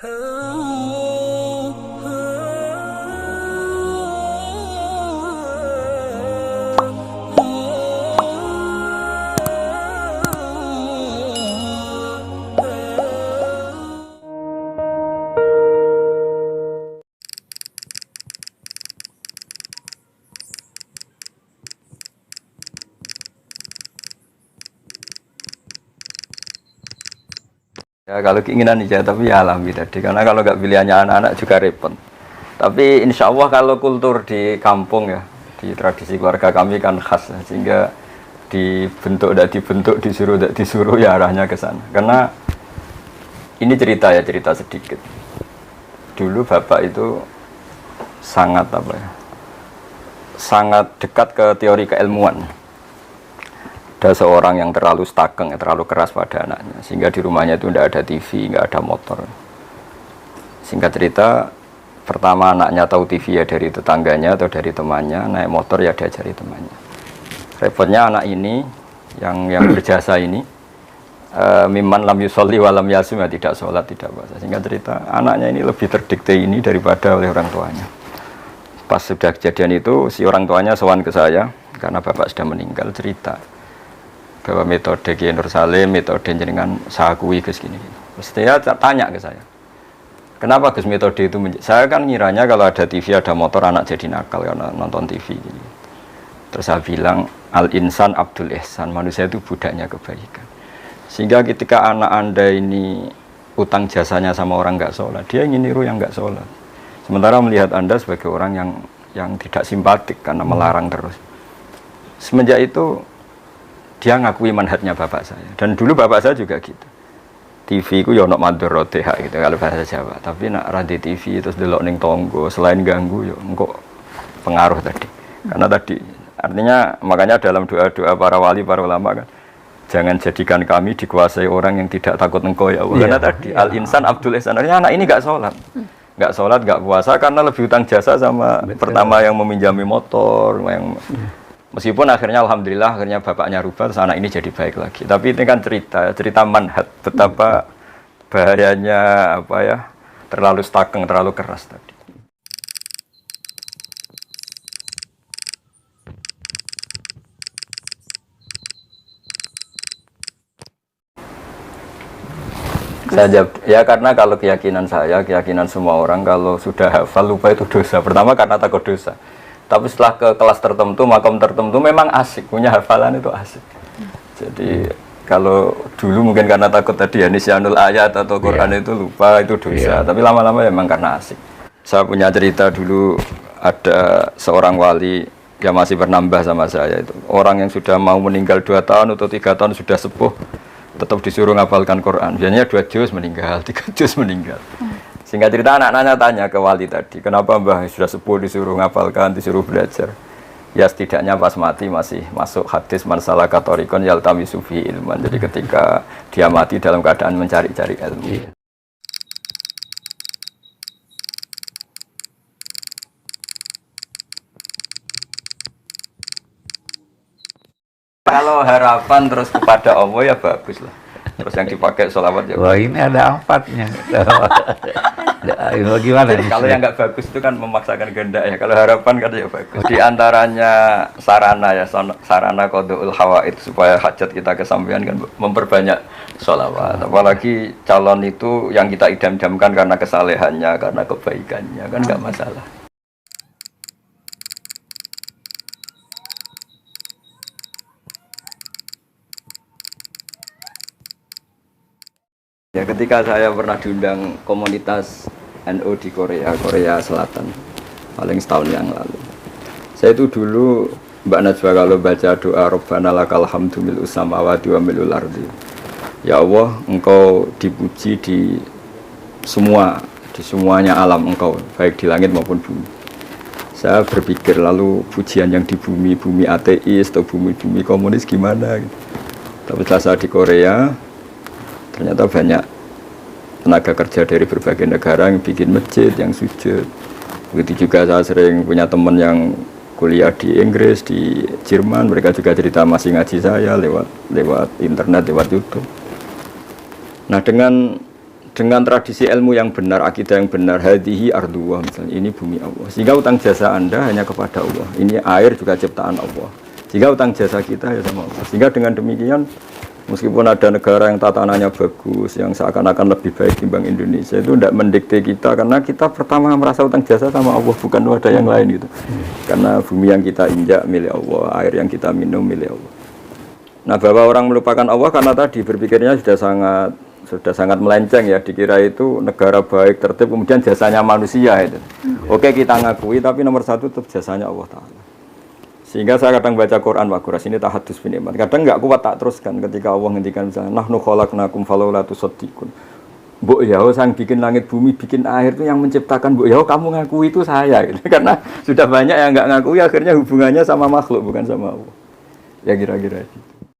Ya kalau keinginan aja, tapi ya alami tadi. Karena kalau nggak pilihannya anak-anak juga repot. Tapi insya Allah kalau kultur di kampung ya, di tradisi keluarga kami kan khas, sehingga dibentuk, disuruh ya arahnya ke sana. Karena ini cerita sedikit. Dulu bapak itu sangat sangat dekat ke teori keilmuan. Ada seorang yang terlalu stakeng, terlalu keras pada anaknya, sehingga di rumahnya itu tidak ada TV, nggak ada motor. Singkat cerita, pertama anaknya tahu TV ya dari tetangganya atau dari temannya, naik motor ya diajari temannya. Repotnya anak ini yang berjasa ini, mimman lam yusolli walam yasum, ya tidak sholat, tidak puasa. Singkat cerita, anaknya ini lebih terdikte ini daripada oleh orang tuanya. Pas sudah kejadian itu, si orang tuanya sowan ke saya, karena bapak sudah meninggal, cerita bahwa metode Kiai Nur Salim, metode jenengan saya akui Gus gini. Terus dia tanya ke saya, kenapa Gus metode itu? Saya kan ngiranya kalau ada TV, ada motor, anak jadi nakal karena nonton TV. Gini. Terus saya bilang, al-insan abdul ihsan, manusia itu budaknya kebaikan. Sehingga ketika anak anda ini utang jasanya sama orang nggak sholat, dia ingin niru yang nggak sholat. Sementara melihat anda sebagai orang yang tidak simpatik karena melarang terus. Semenjak itu dia ngakui manhajnya bapak saya, dan dulu bapak saya juga gitu. TV ku yo ono madharote gitu kalau bahasa Jawa, tapi nak radio TV terus delok ning tonggo selain ganggu yo engko pengaruh tadi. Karena tadi artinya makanya dalam doa-doa para wali, para ulama kan, jangan jadikan kami dikuasai orang yang tidak takut engkau ya Allah. Karena tadi al-insan abdul ihsan, artinya anak ini nggak sholat, nggak puasa karena lebih utang jasa sama pertama yang meminjami motor, yang meskipun akhirnya alhamdulillah akhirnya bapaknya rubah, terus anak ini jadi baik lagi. Tapi ini kan cerita manhaj, betapa bahayanya terlalu stakeng, terlalu keras tadi. Saya jawab, ya karena kalau keyakinan saya, keyakinan semua orang, kalau sudah hafal lupa itu dosa. Pertama karena takut dosa. Tapi setelah ke kelas tertentu, makom tertentu memang asik, punya hafalan itu asik. Jadi kalau dulu mungkin karena takut tadi ya nisyanul ayat atau Quran itu lupa, itu dosa. Tapi lama-lama memang karena asik. Saya punya cerita dulu, ada seorang wali yang masih bernambah sama saya itu. Orang yang sudah mau meninggal 2 tahun atau 3 tahun sudah sepuh, tetap disuruh ngapalkan Quran. Biasanya 2 juz meninggal, 3 juz meninggal. Sehingga cerita anak-anaknya tanya ke wali tadi, kenapa mbah sudah sepuh disuruh ngapalkan, disuruh belajar? Ya setidaknya pas mati masih masuk hadis man salaka thariqan yaltamisu fihi ilman. Jadi ketika dia mati dalam keadaan mencari-cari ilmu. Kalau harapan terus kepada Allah ya bagus lah. Terus yang dipakai sholawat ya. Wah ini ada 4-nya. Bagaimana? Kalau yang nggak bagus itu kan memaksakan kehendak ya. Kalau harapan kan ya bagus. Di antaranya sarana qadul hawaid supaya hajat kita kesampaian kan memperbanyak sholawat. Apalagi calon itu yang kita idam-idamkan karena kesalehannya, karena kebaikannya kan nggak masalah. Ya ketika saya pernah diundang komunitas NU di Korea Selatan, paling setahun yang lalu. Saya itu dulu Mbak Najwa kalau baca doa Rabbana lakal hamdu mil'us samawati wa mil'ul ardi. Ya Allah, engkau dipuji di semuanya alam engkau, baik di langit maupun bumi. Saya berpikir lalu pujian yang di bumi ateis atau bumi komunis gimana gitu. Tapi setelah saya di Korea, ternyata banyak tenaga kerja dari berbagai negara yang bikin masjid, yang sujud. Begitu juga saya sering punya teman yang kuliah di Inggris, di Jerman, mereka juga cerita masih ngaji saya lewat internet, lewat YouTube. Nah dengan dengan tradisi ilmu yang benar, akidah yang benar, hadihi ardullah misalnya, ini bumi Allah. Sehingga utang jasa Anda hanya kepada Allah. Ini air juga ciptaan Allah. Sehingga utang jasa kita ya sama Allah. Sehingga dengan demikian, meskipun ada negara yang tatanannya bagus, yang seakan-akan lebih baik dibanding Indonesia, itu tidak mendikte kita, karena kita pertama merasa utang jasa sama Allah, bukan ada yang lain gitu. Karena bumi yang kita injak milik Allah, air yang kita minum milik Allah. Nah, bahwa orang melupakan Allah karena tadi berpikirnya sudah sangat melenceng ya, dikira itu negara baik, tertib, kemudian jasanya manusia itu. Oke, kita ngakui, tapi nomor satu tetap jasanya Allah Ta'ala. Sehingga saya kadang baca Quran, Pak Quras, ini tahadus bin iman. Kadang nggak kuat tak teruskan ketika Allah ngendikan misalnya, nahnu khalaqnakum falaula tusaddiqun. Mbok ya, sang bikin langit bumi, bikin air itu yang menciptakan. Mbok ya, kamu ngakui itu saya gitu. Karena sudah banyak yang nggak ngakui, akhirnya hubungannya sama makhluk bukan sama Allah. Ya kira-kira itu.